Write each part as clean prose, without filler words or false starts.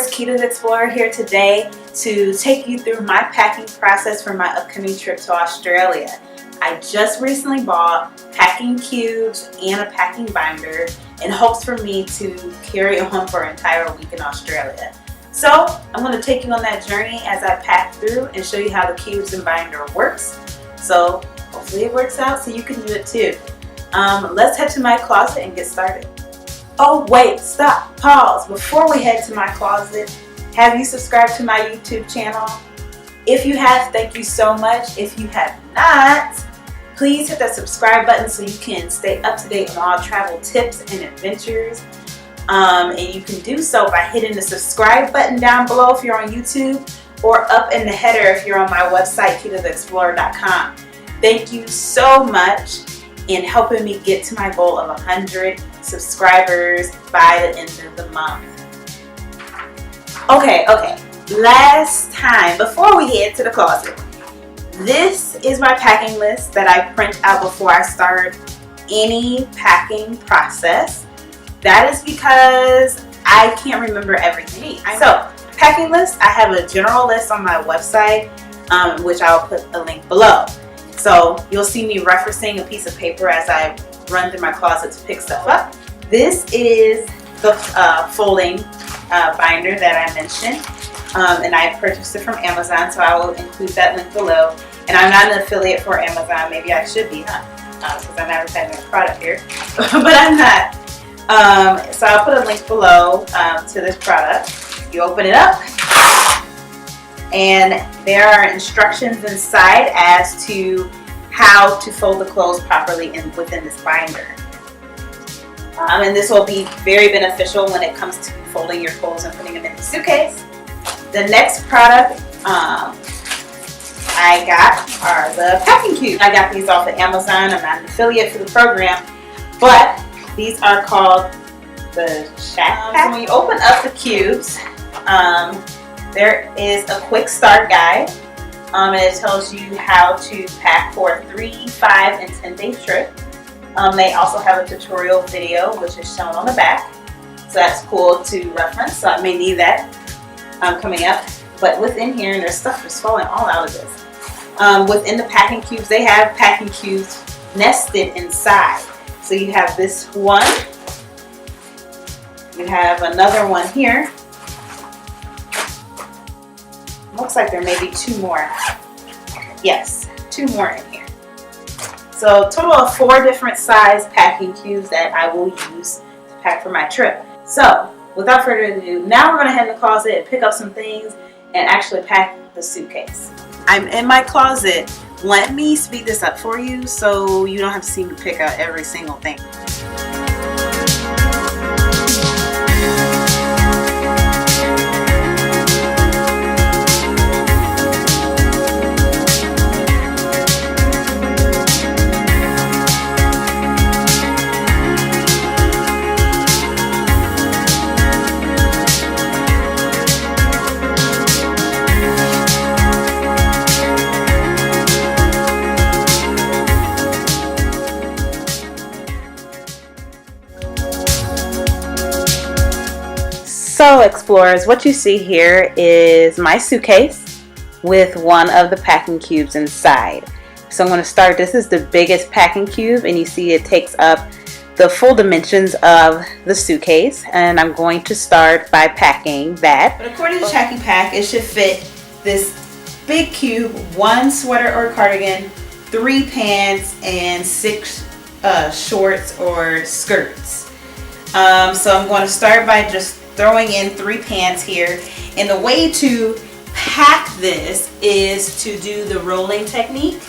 Explorers, Kita's Explorer here today to take you through my packing process for my upcoming trip to Australia. I just recently bought packing cubes and a packing binder in hopes for me to carry on for an entire week in Australia. So I'm going to take you on that journey as I pack through and show you how the cubes and binder works. So hopefully it works out so you can do it too. Let's head to my closet and get started. Oh wait, stop, pause. Before we head to my closet, have you subscribed to my YouTube channel? If you have, thank you so much. If you have not, please hit that subscribe button so you can stay up to date on all travel tips and adventures. And you can do so by hitting the subscribe button down below if you're on YouTube, or up in the header if you're on my website, kitasexplorer.com. Thank you so much in helping me get to my goal of 100 subscribers by the end of the month. Okay, last time, before we head to the closet, this is my packing list that I print out before I start any packing process. That is because I can't remember everything. So, packing list, I have a general list on my website, which I'll put a link below. So you'll see me referencing a piece of paper as I run through my closet to pick stuff up. This is the folding binder that I mentioned, and I purchased it from Amazon, so I will include that link below. And I'm not an affiliate for Amazon. Maybe I should be, because I'm advertising a product here, but I'm not. So I'll put a link below to this product. You open it up, and there are instructions inside as to how to fold the clothes properly within this binder. And this will be very beneficial when it comes to folding your clothes and putting them in the suitcase. The next product I got are the packing cubes. I got these off of Amazon. I'm not an affiliate for the program, but these are called the Shacke Pak. So when you open up the cubes, there is a quick start guide, and it tells you how to pack for a 3, 5, and 10-day trip. They also have a tutorial video which is shown on the back, so that's cool to reference. So I may need that coming up. But within here, and there's stuff just falling all out of this. Within the packing cubes, they have packing cubes nested inside. So you have this one, you have another one here. Looks like there may be 2 more. Yes, 2 more in here. So total of 4 different size packing cubes that I will use to pack for my trip. So without further ado, now we're going to head in the closet and pick up some things and actually pack the suitcase. I'm in my closet. Let me speed this up for you so you don't have to see me pick out every single thing. So explorers, what you see here is my suitcase with one of the packing cubes inside. So I'm going to start, this is the biggest packing cube, and you see it takes up the full dimensions of the suitcase, and I'm going to start by packing that. But according to Shacke Pak, it should fit this big cube, 1 sweater or cardigan, 3 pants, and 6 shorts or skirts. So I'm going to start by just throwing in 3 pants here, and the way to pack this is to do the rolling technique.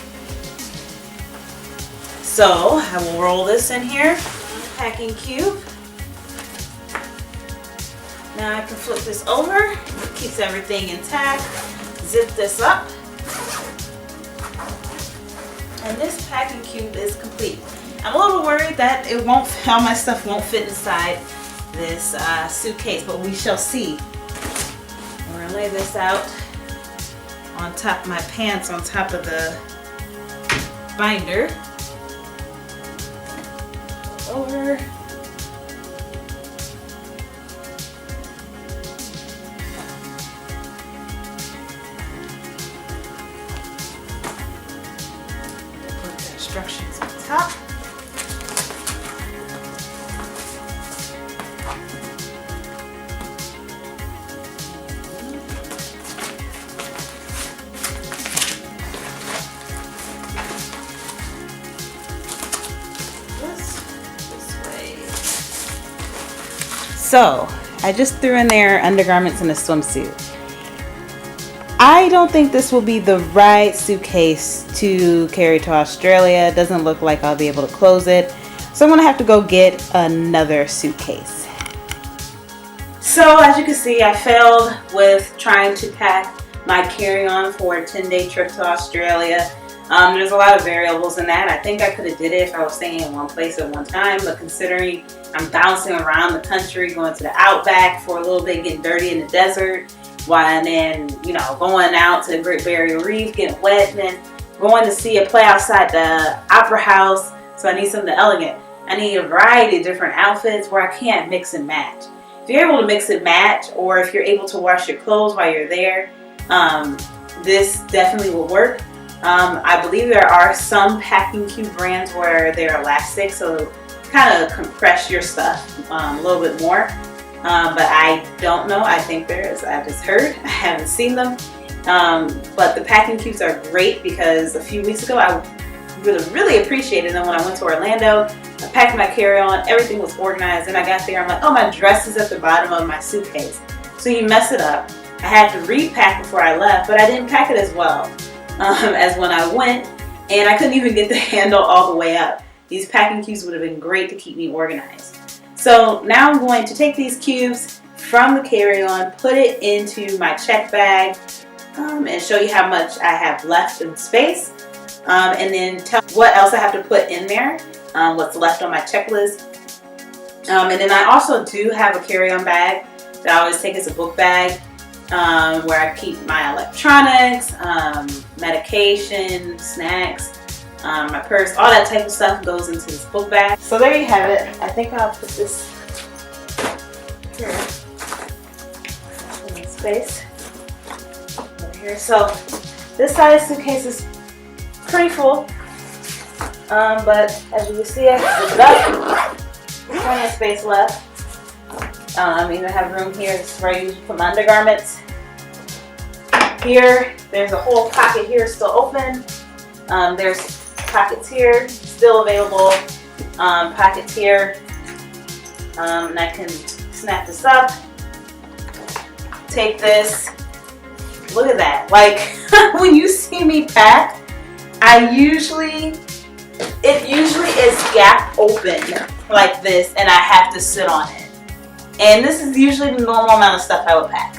So I will roll this in here, packing cube. Now I can flip this over, it keeps everything intact. Zip this up, and this packing cube is complete. I'm a little worried that all my stuff won't fit inside this suitcase, but we shall see. We're gonna lay this out on top of my pants, on top of the binder. Over. instructions on top. So I just threw in there undergarments and a swimsuit. I don't think this will be the right suitcase to carry to Australia. It doesn't look like I'll be able to close it. So I'm gonna have to go get another suitcase. So as you can see, I failed with trying to pack my carry-on for a 10-day trip to Australia. There's a lot of variables in that. I think I could have did it if I was staying in one place at one time, but considering I'm bouncing around the country, going to the outback for a little bit, getting dirty in the desert, and then, you know, going out to the Great Barrier Reef, getting wet, and then going to see a play outside the Opera House. So I need something elegant. I need a variety of different outfits where I can't mix and match. If you're able to mix and match, or if you're able to wash your clothes while you're there, this definitely will work. I believe there are some packing cube brands where they're elastic, so kind of compress your stuff a little bit more. But I don't know. I think there is. I just heard. I haven't seen them. But the packing cubes are great because a few weeks ago I really appreciated them when I went to Orlando. I packed my carry-on. Everything was organized. And I got there. I'm like, oh, my dress is at the bottom of my suitcase. So you mess it up. I had to repack before I left, but I didn't pack it as well as when I went. And I couldn't even get the handle all the way up. These packing cubes would have been great to keep me organized. So now I'm going to take these cubes from the carry-on, put it into my check bag, and show you how much I have left in space, and then tell what else I have to put in there, what's left on my checklist. And then I also do have a carry-on bag that I always take as a book bag, where I keep my electronics, medication, snacks, my purse, all that type of stuff goes into this book bag. So there you have it. I think I'll put this here in space over here. So this side of the suitcase is pretty full, but as you can see, I can zip it up. There's plenty of space left. I even have room here. This is where I usually put my undergarments. Here, there's a whole pocket here still open. There's pockets here still available, pockets here, and I can snap this up, take this. Look at that. Like, when you see me pack, it usually is gap open like this, and I have to sit on it. And this is usually the normal amount of stuff I would pack.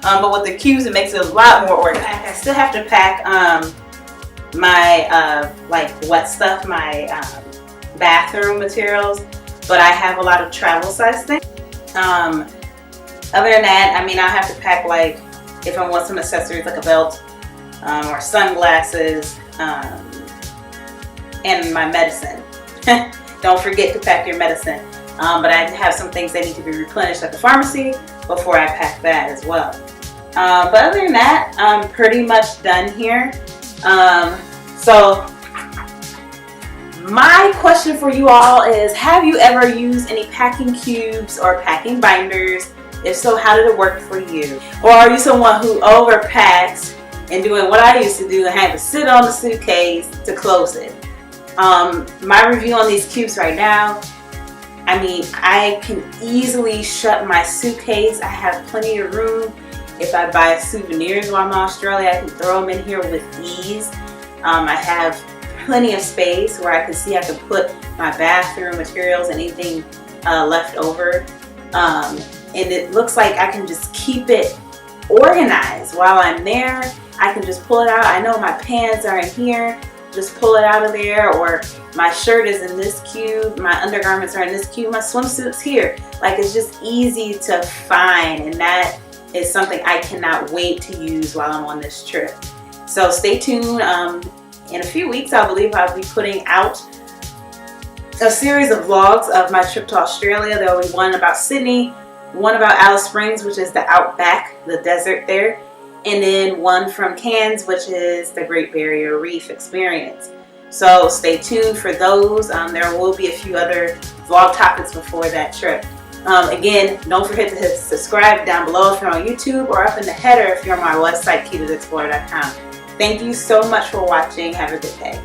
But with the cubes, it makes it a lot more organized. I still have to pack my like wet stuff, my bathroom materials, but I have a lot of travel size things. Other than that, I mean, I have to pack, like, if I want some accessories like a belt, or sunglasses, and my medicine. Don't forget to pack your medicine. But I have some things that need to be replenished at the pharmacy before I pack that as well. But other than that, I'm pretty much done here. So my question for you all is, have you ever used any packing cubes or packing binders? If so, how did it work for you? Or are you someone who overpacks and doing what I used to do and had to sit on the suitcase to close it? My review on these cubes right now, I mean, I can easily shut my suitcase. I have plenty of room. If I buy souvenirs while I'm in Australia, I can throw them in here with ease. I have plenty of space where I can see I can put my bathroom materials and anything left over. And it looks like I can just keep it organized while I'm there. I can just pull it out. I know my pants are in here. Just pull it out of there, or my shirt is in this cube, my undergarments are in this cube, my swimsuit's here. Like, it's just easy to find, and that is something I cannot wait to use while I'm on this trip. So stay tuned. In a few weeks, I believe I'll be putting out a series of vlogs of my trip to Australia. There will be one about Sydney, one about Alice Springs, which is the outback, the desert there, and then one from Cairns, which is the Great Barrier Reef experience. So stay tuned for those. There will be a few other vlog topics before that trip. Again, don't forget to hit subscribe down below if you're on YouTube, or up in the header if you're on my website, KeyToExplore.com. Thank you so much for watching. Have a good day.